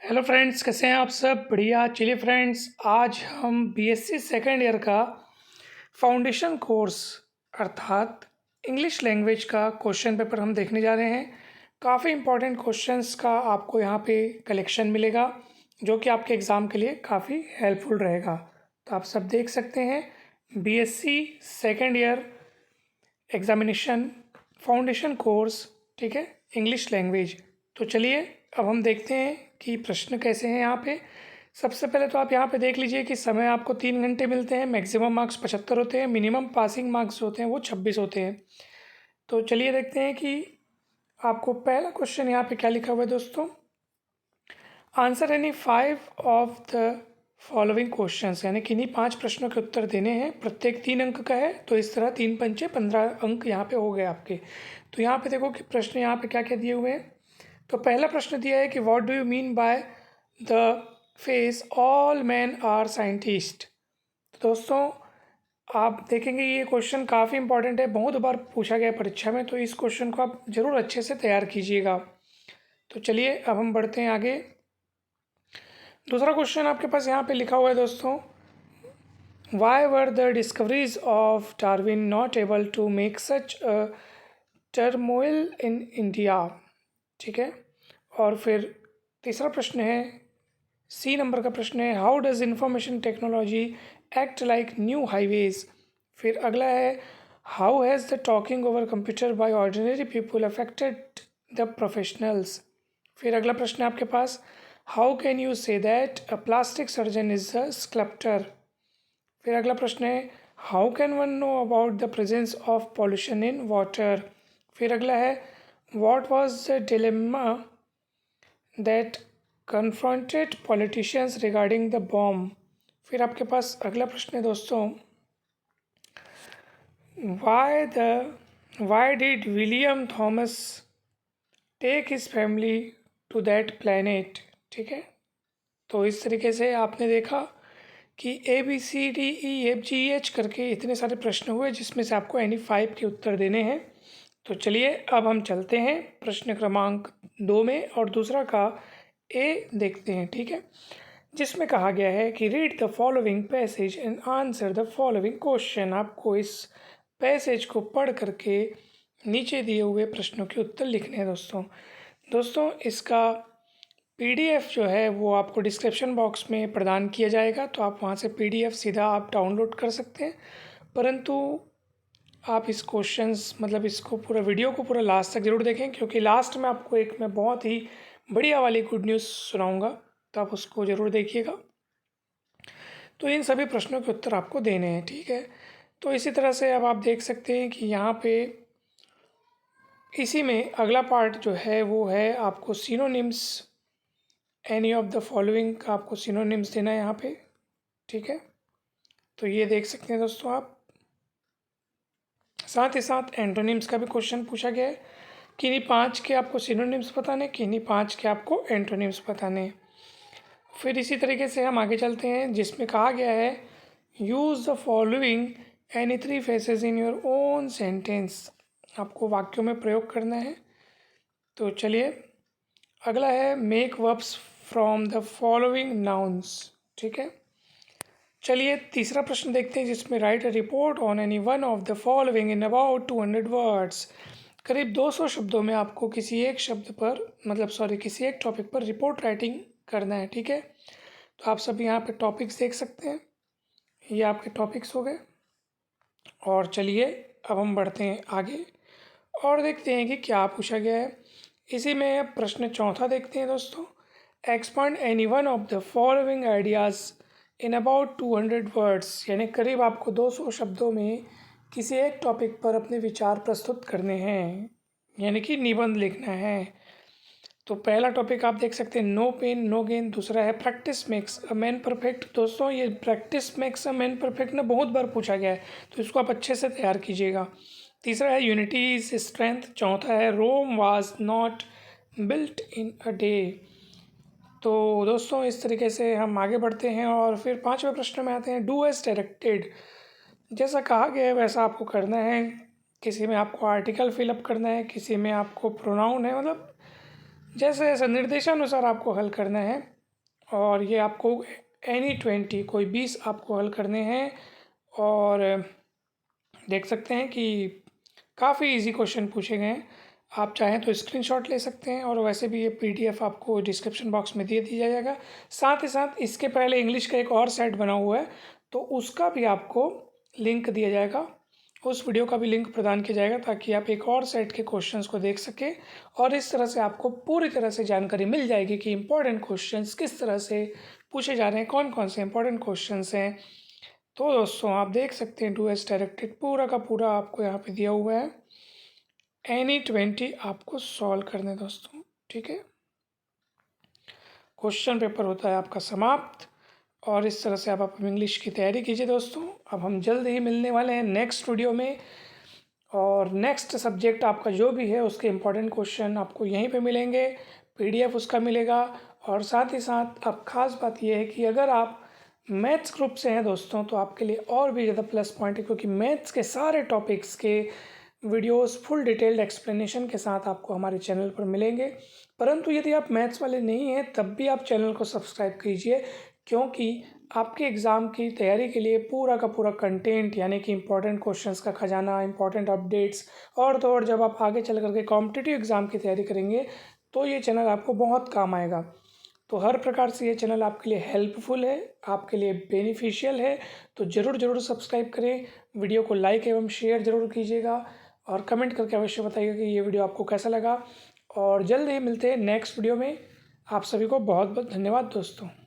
Hello friends, कैसे हैं आप सब? बढ़िया। चलिए फ्रेंड्स, आज हम बीएससी सेकेंड ईयर का फाउंडेशन कोर्स अर्थात इंग्लिश लैंग्वेज का क्वेश्चन पेपर हम देखने जा रहे हैं। काफ़ी इम्पोर्टेंट क्वेश्चंस का आपको यहाँ पे कलेक्शन मिलेगा जो कि आपके एग्ज़ाम के लिए काफ़ी हेल्पफुल रहेगा। तो आप सब देख सकते हैं BSc second year examination foundation course, ठीक है, इंग्लिश लैंग्वेज। तो चलिए अब हम देखते हैं कि प्रश्न कैसे हैं यहाँ पे। सबसे पहले तो आप यहाँ पे देख लीजिए कि समय आपको 3 घंटे मिलते हैं। मैक्सिमम मार्क्स 75 होते हैं, मिनिमम पासिंग मार्क्स होते हैं वो 26 होते हैं। तो चलिए देखते हैं कि आपको पहला क्वेश्चन यहाँ पे क्या लिखा हुआ है दोस्तों। Answer any 5 of the following questions, यानी किन्हीं 5 प्रश्नों के उत्तर देने हैं। प्रत्येक 3 अंक का है, तो इस तरह 3 पंचे 15 अंक यहाँ पे हो गए आपके। तो यहाँ पे देखो कि प्रश्न यहाँ पे क्या क्या दिए हुए हैं। तो पहला प्रश्न दिया है कि what do you mean by the face all man are scientist. तो दोस्तों आप देखेंगे ये क्वेश्चन काफ़ी इंपॉर्टेंट है, बहुत बार पूछा गया है परीक्षा में, तो इस क्वेश्चन को आप ज़रूर अच्छे से तैयार कीजिएगा। तो चलिए अब हम बढ़ते हैं आगे। दूसरा क्वेश्चन आपके पास यहाँ पे लिखा हुआ है दोस्तों, why were the discoveries of Darwin not able to make such a turmoil in India. ठीक है, और फिर तीसरा प्रश्न है, सी नंबर का प्रश्न है, how does information technology act like new highways. फिर अगला है, how has the talking over computer by ordinary people affected the professionals. फिर अगला प्रश्न है आपके पास, how can you say that a plastic surgeon is a sculptor. फिर अगला प्रश्न है, how can one know about the presence of pollution in water. फिर अगला है, what was the dilemma that confronted politicians regarding the bomb. फिर आपके पास अगला प्रश्न है दोस्तों, why did William Thomas take his family to that planet. ठीक है, तो इस तरीके से आपने देखा कि ABCDEFGH करके इतने सारे प्रश्न हुए जिसमें से आपको एनी 5 के उत्तर देने हैं। तो चलिए अब हम चलते हैं प्रश्न क्रमांक 2 में और दूसरा का ए देखते हैं। ठीक है, जिसमें कहा गया है कि read the following passage and answer the following question. आपको इस पैसेज को पढ़ करके नीचे दिए हुए प्रश्नों के उत्तर लिखने हैं दोस्तों इसका PDF जो है वो आपको डिस्क्रिप्शन बॉक्स में प्रदान किया जाएगा, तो आप वहाँ से PDF सीधा आप डाउनलोड कर सकते हैं। परंतु आप इस क्वेश्चंस मतलब इसको पूरा वीडियो को पूरा लास्ट तक ज़रूर देखें, क्योंकि लास्ट में आपको एक मैं बहुत ही बढ़िया वाली गुड न्यूज़ सुनाऊंगा, तो आप उसको ज़रूर देखिएगा। तो इन सभी प्रश्नों के उत्तर आपको देने हैं। ठीक है, तो इसी तरह से अब आप देख सकते हैं कि यहाँ पे इसी में अगला पार्ट जो है वो है आपको synonyms, any of the following का आपको सिनोनिम्स देना है यहाँ पे। ठीक है, तो ये देख सकते हैं दोस्तों आप। साथ ही साथ एंटोनिम्स का भी क्वेश्चन पूछा गया है, किन्हीं 5 के आपको सिनोनिम्स बताने, किन्हीं 5 के आपको एंटोनिम्स बताने। फिर इसी तरीके से हम आगे चलते हैं जिसमें कहा गया है, use the following any 3 faces in your own sentence. आपको वाक्यों में प्रयोग करना है। तो चलिए अगला है, make verbs from the following nouns. ठीक है, चलिए तीसरा प्रश्न देखते हैं जिसमें right a report on any one of the following in about 200 words. करीब 200 शब्दों में आपको किसी एक शब्द पर किसी एक टॉपिक पर रिपोर्ट राइटिंग करना है। ठीक है, तो आप सब यहाँ पे टॉपिक्स देख सकते हैं, ये आपके टॉपिक्स हो गए। और चलिए अब हम बढ़ते हैं आगे और देखते हैं कि क्या पूछा गया है। इसी में प्रश्न चौथा देखते हैं दोस्तों, expand any one of the following ideas in about 200 words, यानी करीब आपको 200 शब्दों में किसी एक टॉपिक पर अपने विचार प्रस्तुत करने हैं, यानी कि निबंध लिखना है। तो पहला टॉपिक आप देख सकते हैं, नो पेन नो गेन। दूसरा है, practice makes a man perfect. दोस्तों ये practice makes a man perfect ना बहुत बार पूछा गया है, तो इसको आप अच्छे से तैयार कीजिएगा। तीसरा है, यूनिटी इज स्ट्रेंथ। चौथा है, Rome was not built in a day. तो दोस्तों इस तरीके से हम आगे बढ़ते हैं और फिर 5वें प्रश्न में आते हैं, डू एज डायरेक्टेड। जैसा कहा गया है वैसा आपको करना है। किसी में आपको आर्टिकल फिलअप करना है, किसी में आपको प्रोनाउन है, मतलब जैसे जैसे निर्देशानुसार आपको हल करना है। और ये आपको एनी 20 कोई 20 आपको हल करने हैं। और देख सकते हैं कि काफ़ी इजी क्वेश्चन पूछे गए हैं। आप चाहें तो स्क्रीनशॉट ले सकते हैं, और वैसे भी ये पीडीएफ आपको डिस्क्रिप्शन बॉक्स में दे दिया जाएगा। साथ ही साथ इसके पहले इंग्लिश का एक और सेट बना हुआ है, तो उसका भी आपको लिंक दिया जाएगा, उस वीडियो का भी लिंक प्रदान किया जाएगा, ताकि आप एक और सेट के क्वेश्चंस को देख सकें। और इस तरह से आपको पूरी तरह से जानकारी मिल जाएगी कि इम्पोर्टेंट क्वेश्चंस किस तरह से पूछे जा रहे हैं, कौन कौन से इम्पोर्टेंट क्वेश्चंस हैं। तो दोस्तों आप देख सकते हैं डू एस डायरेक्टेड पूरा का पूरा आपको यहाँ पे दिया हुआ है। एनी 20 आपको सॉल्व करने दोस्तों, ठीक है। क्वेश्चन पेपर होता है आपका समाप्त, और इस तरह से आप इंग्लिश की तैयारी कीजिए दोस्तों। अब हम जल्द ही मिलने वाले हैं नेक्स्ट वीडियो में, और नेक्स्ट सब्जेक्ट आपका जो भी है उसके इम्पोर्टेंट क्वेश्चन आपको यहीं पे मिलेंगे, पीडीएफ उसका मिलेगा। और साथ ही साथ अब ख़ास बात यह है कि अगर आप मैथ्स ग्रुप से हैं दोस्तों, तो आपके लिए और भी ज़्यादा प्लस पॉइंट है, क्योंकि मैथ्स के सारे टॉपिक्स के वीडियोस फुल डिटेल्ड एक्सप्लेनेशन के साथ आपको हमारे चैनल पर मिलेंगे। परंतु यदि आप मैथ्स वाले नहीं हैं, तब भी आप चैनल को सब्सक्राइब कीजिए, क्योंकि आपके एग्ज़ाम की तैयारी के लिए पूरा का पूरा कंटेंट, यानी कि इम्पॉर्टेंट क्वेश्चंस का खजाना, इम्पॉर्टेंट अपडेट्स, और तो और जब आप आगे चल करके कॉम्पिटिटिव एग्ज़ाम की तैयारी करेंगे, तो ये चैनल आपको बहुत काम आएगा। तो हर प्रकार से ये चैनल आपके लिए हेल्पफुल है, आपके लिए बेनिफिशियल है। तो ज़रूर सब्सक्राइब करें, वीडियो को लाइक एवं शेयर ज़रूर कीजिएगा, और कमेंट करके अवश्य बताइएगा कि ये वीडियो आपको कैसा लगा। और जल्द ही मिलते हैं नेक्स्ट वीडियो में। आप सभी को बहुत बहुत धन्यवाद दोस्तों।